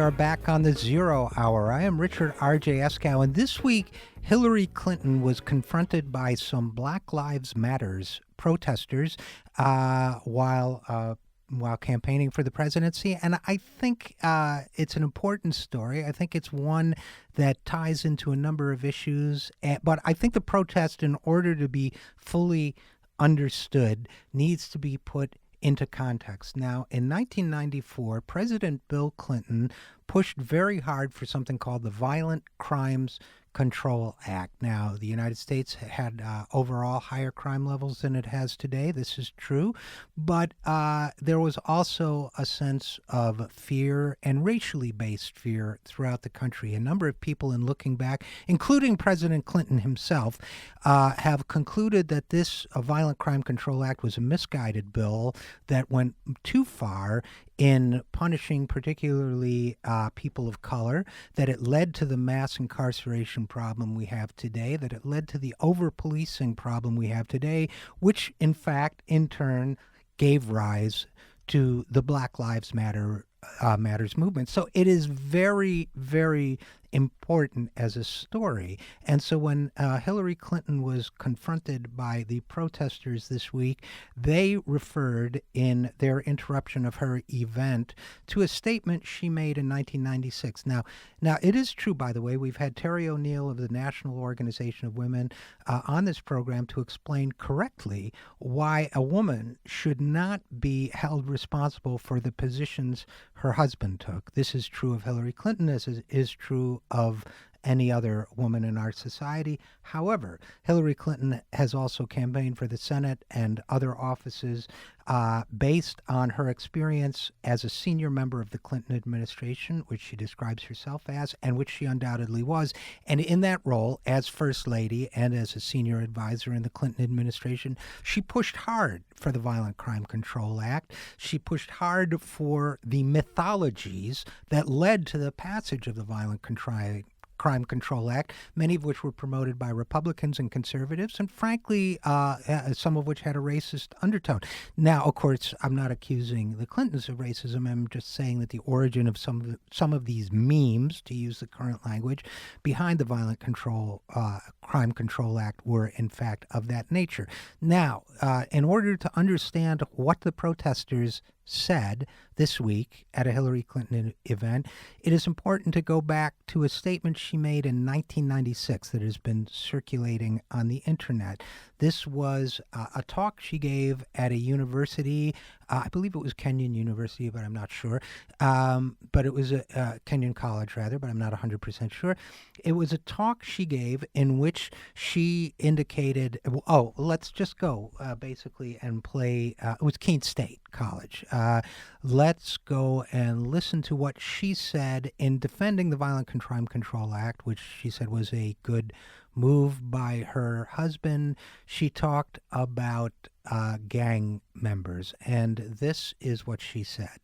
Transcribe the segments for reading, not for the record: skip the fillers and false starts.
are back on the Zero Hour. I am Richard RJ Eskow, and this week Hillary Clinton was confronted by some Black Lives Matters protesters while campaigning for the presidency. And I think it's an important story. I think it's one that ties into a number of issues. But I think the protest, in order to be fully understood, needs to be put into context. Now, in 1994, President Bill Clinton pushed very hard for something called the Violent Crimes Control Act. Now, the United States had overall higher crime levels than it has today. This is true. But there was also a sense of fear and racially based fear throughout the country. A number of people, in looking back, including President Clinton himself, have concluded that this Violent Crime Control Act was a misguided bill that went too far in punishing particularly people of color, that it led to the mass incarceration problem we have today, that it led to the over-policing problem we have today, which in fact, in turn, gave rise to the Black Lives Matters movement. So it is very, very important as a story. And so when Hillary Clinton was confronted by the protesters this week, they referred in their interruption of her event to a statement she made in 1996. Now it is true, by the way, we've had Terry O'Neill of the National Organization of Women on this program to explain correctly why a woman should not be held responsible for the positions her husband took. This is true of Hillary Clinton, as is true of any other woman in our society. However, Hillary Clinton has also campaigned for the Senate and other offices based on her experience as a senior member of the Clinton administration, which she describes herself as, and which she undoubtedly was. And in that role, as First Lady and as a senior advisor in the Clinton administration, she pushed hard for the Violent Crime Control Act. She pushed hard for the mythologies that led to the passage of the Violent Crime Control Act, many of which were promoted by Republicans and conservatives, and frankly, some of which had a racist undertone. Now, of course, I'm not accusing the Clintons of racism. I'm just saying that the origin of some of these memes, to use the current language, behind the Violent Crime Control Act were, in fact, of that nature. Now, in order to understand what the protesters said this week at a Hillary Clinton event, it is important to go back to a statement she made in 1996 that has been circulating on the internet. This was a talk she gave at a university. I believe it was Kenyon University, but I'm not sure. But it was a Kenyon College, rather, but I'm not 100% sure. It was a talk she gave in which she indicated, let's just go basically and play. It was Keene State College. Let's go and listen to what she said in defending the Violent Crime Control Act, which she said was a good move by her husband. She talked about gang members, and this is what she said.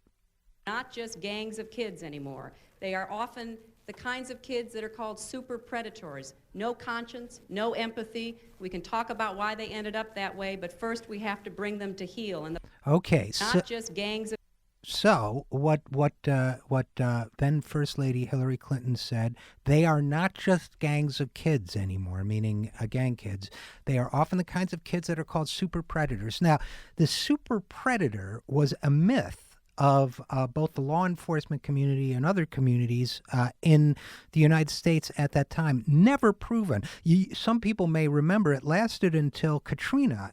Not just gangs of kids anymore. They are often the kinds of kids that are called super predators. No conscience, no empathy. We can talk about why they ended up that way, but first we have to bring them to heel. And not just gangs of... So what then First Lady Hillary Clinton said, they are not just gangs of kids anymore, meaning gang kids. They are often the kinds of kids that are called super predators. Now, the super predator was a myth of both the law enforcement community and other communities in the United States at that time. Never proven. Some people may remember it lasted until Katrina,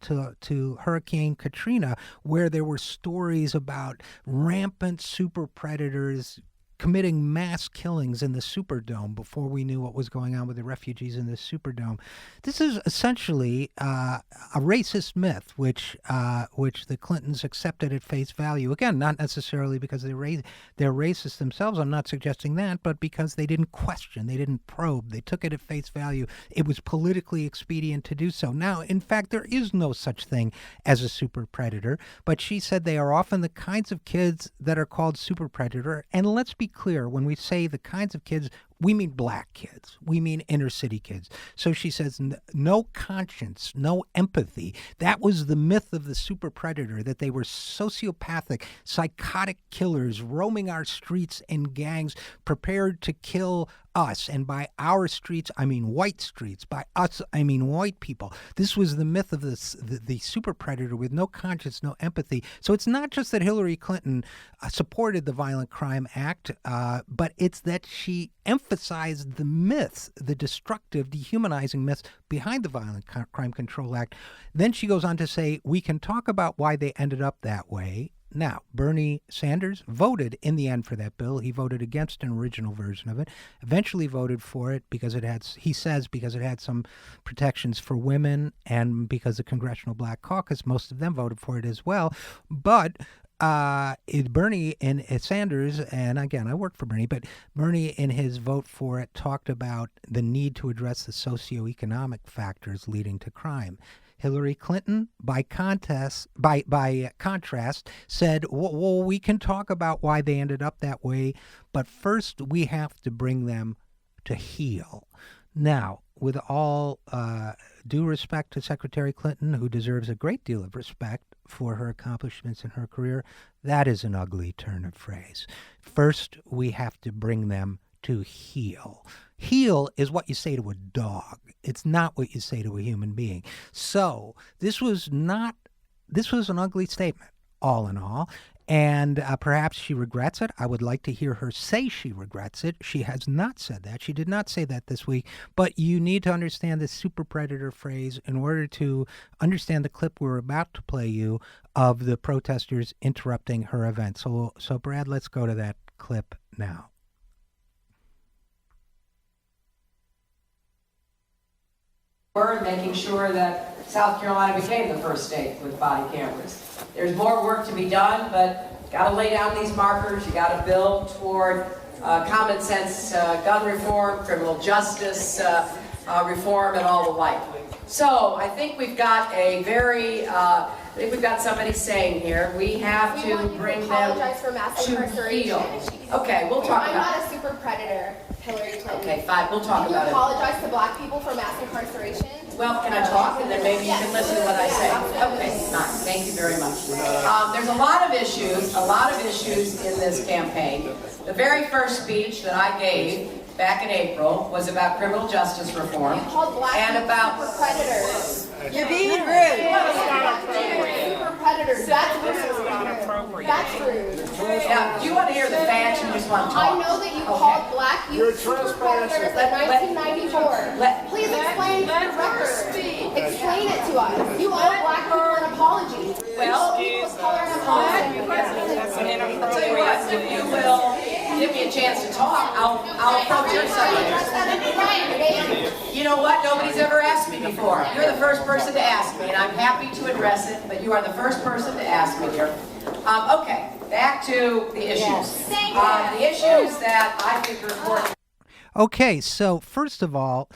to Hurricane Katrina, where there were stories about rampant super predators committing mass killings in the Superdome before we knew what was going on with the refugees in the Superdome. This is essentially a racist myth, which the Clintons accepted at face value. Again, not necessarily because they're racist themselves. I'm not suggesting that, but because they didn't question, they didn't probe. They took it at face value. It was politically expedient to do so. Now, in fact, there is no such thing as a super predator, but she said they are often the kinds of kids that are called super predator. And let's be clear, when we say the kinds of kids, we mean black kids. We mean inner city kids. So she says, no conscience, no empathy. That was the myth of the super predator, that they were sociopathic, psychotic killers roaming our streets in gangs, prepared to kill us. And by our streets, I mean white streets. By us, I mean white people. This was the myth of the super predator with no conscience, no empathy. So it's not just that Hillary Clinton supported the Violent Crime Act, but it's that she emphasized the myths, the destructive, dehumanizing myths behind the Violent Crime Control Act. Then she goes on to say, we can talk about why they ended up that way. Now, Bernie Sanders voted in the end for that bill. He voted against an original version of it, eventually voted for it because it had, he says, because it had some protections for women and because the Congressional Black Caucus, most of them voted for it as well. But Bernie and Sanders, and again, I work for Bernie, but Bernie in his vote for it talked about the need to address the socioeconomic factors leading to crime. Hillary Clinton, by contrast, said, well, we can talk about why they ended up that way, but first we have to bring them to heel. Now, with all due respect to Secretary Clinton, who deserves a great deal of respect for her accomplishments in her career, that is an ugly turn of phrase. First, we have to bring them to heel. Heel is what you say to a dog. It's not what you say to a human being. So this was an ugly statement, all in all. And perhaps she regrets it. I would like to hear her say she regrets it. She has not said that. She did not say that this week. But you need to understand this super predator phrase in order to understand the clip we're about to play you of the protesters interrupting her event. So Brad, let's go to that clip now. We're making sure that South Carolina became the first state with body cameras. There's more work to be done, but got to lay down these markers. You got to build toward common sense gun reform, criminal justice reform, and all the like. So I think we've got a very, I think we've got somebody saying here, we have to bring them to heel. Okay, we'll talk about it. I'm not a super predator, Hillary Clinton. Okay, fine, we'll talk about it. Can you apologize to black people for mass incarceration? Well, can I talk, and then maybe you can listen to what I say? Okay, fine. Thank you very much. There's a lot of issues in this campaign. The very first speech that I gave back in April was about criminal justice reform You called black and about super predators. You're being rude. Super predators. That's rude. That's rude. Now, do you want to hear the facts? You just want to I talk? know that you called black youth super predators in 1994. Please explain the record. Explain it to us. You owe black people an apology. Well, People of color an apology. I'll tell you what, if you will give me a chance to talk, I'll approach your subject. You know what? Nobody's ever asked me before. You're the first person to ask me, and I'm happy to address it, but you are the first person to ask me here. Okay, back to the issues. The issues that I think are important. Okay, so first of all,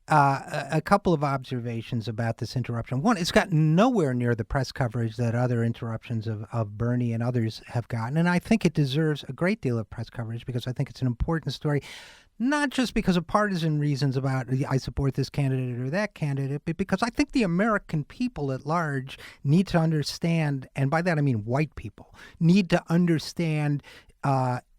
a couple of observations about this interruption. One, it's got nowhere near the press coverage that other interruptions of Bernie and others have gotten. And I think it deserves a great deal of press coverage because I think it's an important story, not just because of partisan reasons about I support this candidate or that candidate, but because I think the American people at large need to understand, and by that I mean white people, need to understand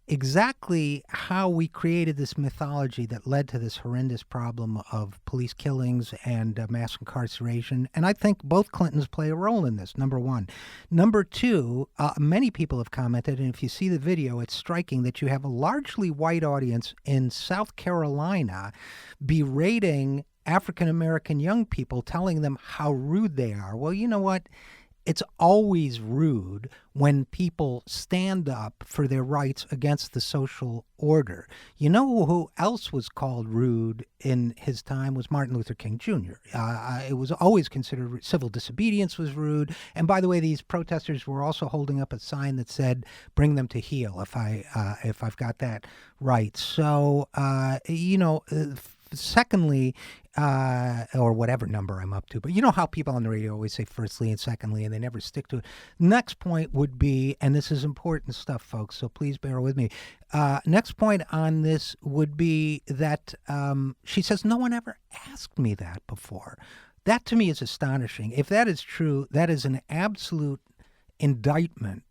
exactly how we created this mythology that led to this horrendous problem of police killings and mass incarceration. And I think both Clintons play a role in this, number one. Number two, many people have commented, and if you see the video, it's striking that you have a largely white audience in South Carolina berating African-American young people, telling them how rude they are. Well, you know what? It's always rude when people stand up for their rights against the social order. You know who else was called rude in his time was Martin Luther King Jr. It was always considered civil disobedience was rude. And by the way, these protesters were also holding up a sign that said, "Bring them to heel," if I've got that right. So, secondly, or whatever number I'm up to. But you know how people on the radio always say firstly and secondly, and they never stick to it. Next point would be, and this is important stuff, folks, so please bear with me. Next point on this would be that she says, no one ever asked me that before. That to me is astonishing. If that is true, that is an absolute indictment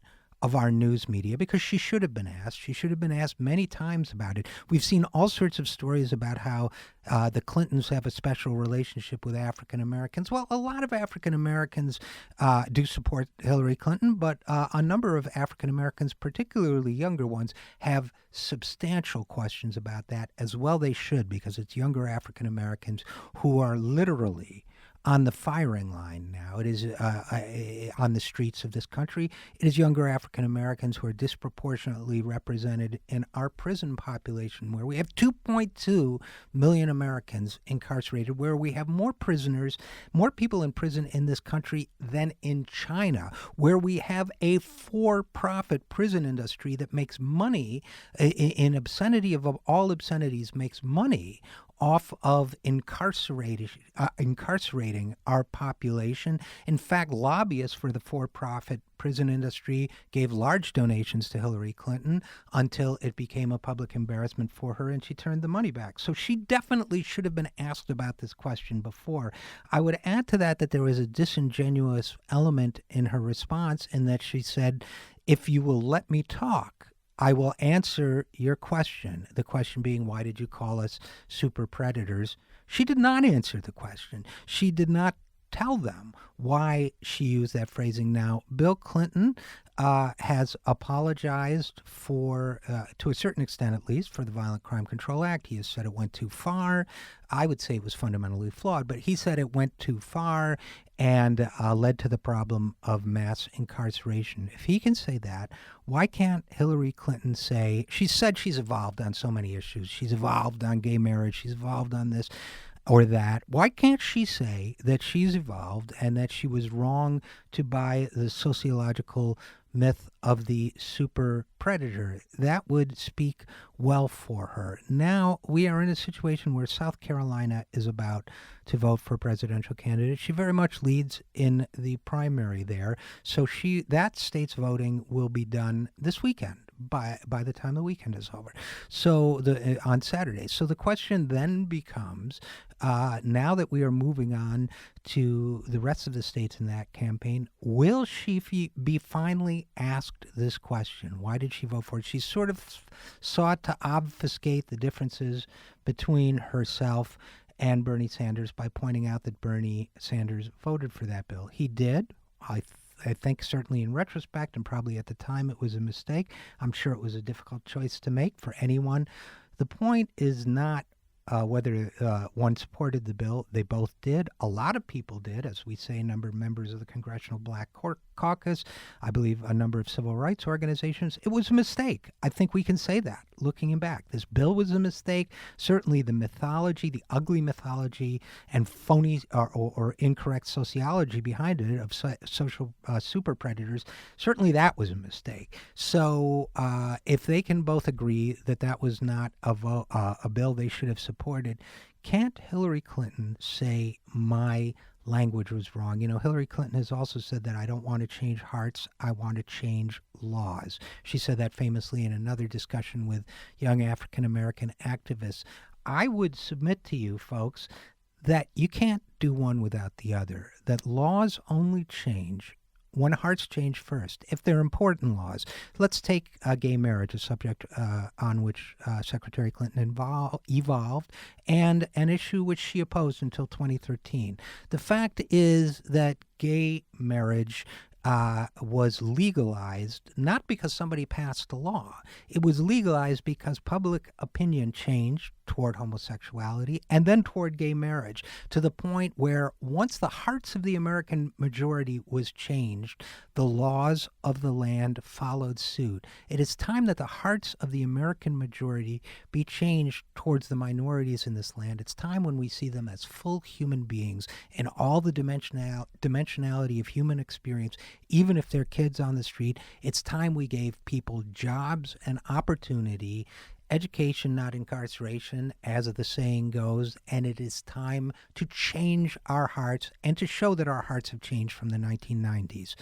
of our news media, because she should have been asked. She should have been asked many times about it. We've seen all sorts of stories about how the Clintons have a special relationship with African Americans. Well, a lot of African Americans do support Hillary Clinton, but a number of African Americans, particularly younger ones, have substantial questions about that as well. They should, because it's younger African Americans who are literally on the firing line now. It is on the streets of this country. It is younger African Americans who are disproportionately represented in our prison population, where we have 2.2 million Americans incarcerated, where we have more prisoners, more people in prison in this country than in China, where we have a for-profit prison industry that makes money, in obscenity of all obscenities, makes money off of incarcerating our population. In fact, lobbyists for the for-profit prison industry gave large donations to Hillary Clinton until it became a public embarrassment for her and she turned the money back. So she definitely should have been asked about this question before. I would add to that there was a disingenuous element in her response in that she said, if you will let me talk, I will answer your question. The question being, why did you call us super predators? She did not answer the question. She did not tell them why she used that phrasing. Now, Bill Clinton has apologized for, to a certain extent at least, for the Violent Crime Control Act. He has said it went too far. I would say it was fundamentally flawed, but he said it went too far and led to the problem of mass incarceration. If he can say that, why can't Hillary Clinton say, she said she's evolved on so many issues. She's evolved on gay marriage. She's evolved on this or that. Why can't she say that she's evolved and that she was wrong to buy the sociological myth of the super predator? That would speak well for her. Now we are in a situation where South Carolina is about to vote for a presidential candidate. She very much leads in the primary there. So that state's voting will be done this weekend. By the time the weekend is over, so on Saturday. So the question then becomes, now that we are moving on to the rest of the states in that campaign, will she be finally asked this question? Why did she vote for it? She sort of sought to obfuscate the differences between herself and Bernie Sanders by pointing out that Bernie Sanders voted for that bill. He did. I think certainly in retrospect, and probably at the time, it was a mistake. I'm sure it was a difficult choice to make for anyone. The point is not whether one supported the bill. They both did. A lot of people did, as we say, a number of members of the Congressional Black Caucus, I believe a number of civil rights organizations. It was a mistake. I think we can say that, looking back. This bill was a mistake. Certainly the mythology, the ugly mythology, and phony or incorrect sociology behind it of social super predators, certainly that was a mistake. So if they can both agree that that was not a bill they should have supported, can't Hillary Clinton say my language was wrong? You know, Hillary Clinton has also said that I don't want to change hearts, I want to change laws. She said that famously in another discussion with young African-American activists. I would submit to you, folks, that you can't do one without the other, that laws only change when hearts change first, if they're important laws. Let's take gay marriage, a subject on which Secretary Clinton evolved, and an issue which she opposed until 2013. The fact is that gay marriage was legalized not because somebody passed a law. It was legalized because public opinion changed toward homosexuality and then toward gay marriage, to the point where once the hearts of the American majority was changed, the laws of the land followed suit. It is time that the hearts of the American majority be changed towards the minorities in this land. It's time when we see them as full human beings in all the dimensionality of human experience, even if they're kids on the street. It's time we gave people jobs and opportunity education, not incarceration, as the saying goes, and it is time to change our hearts and to show that our hearts have changed from the 1990s.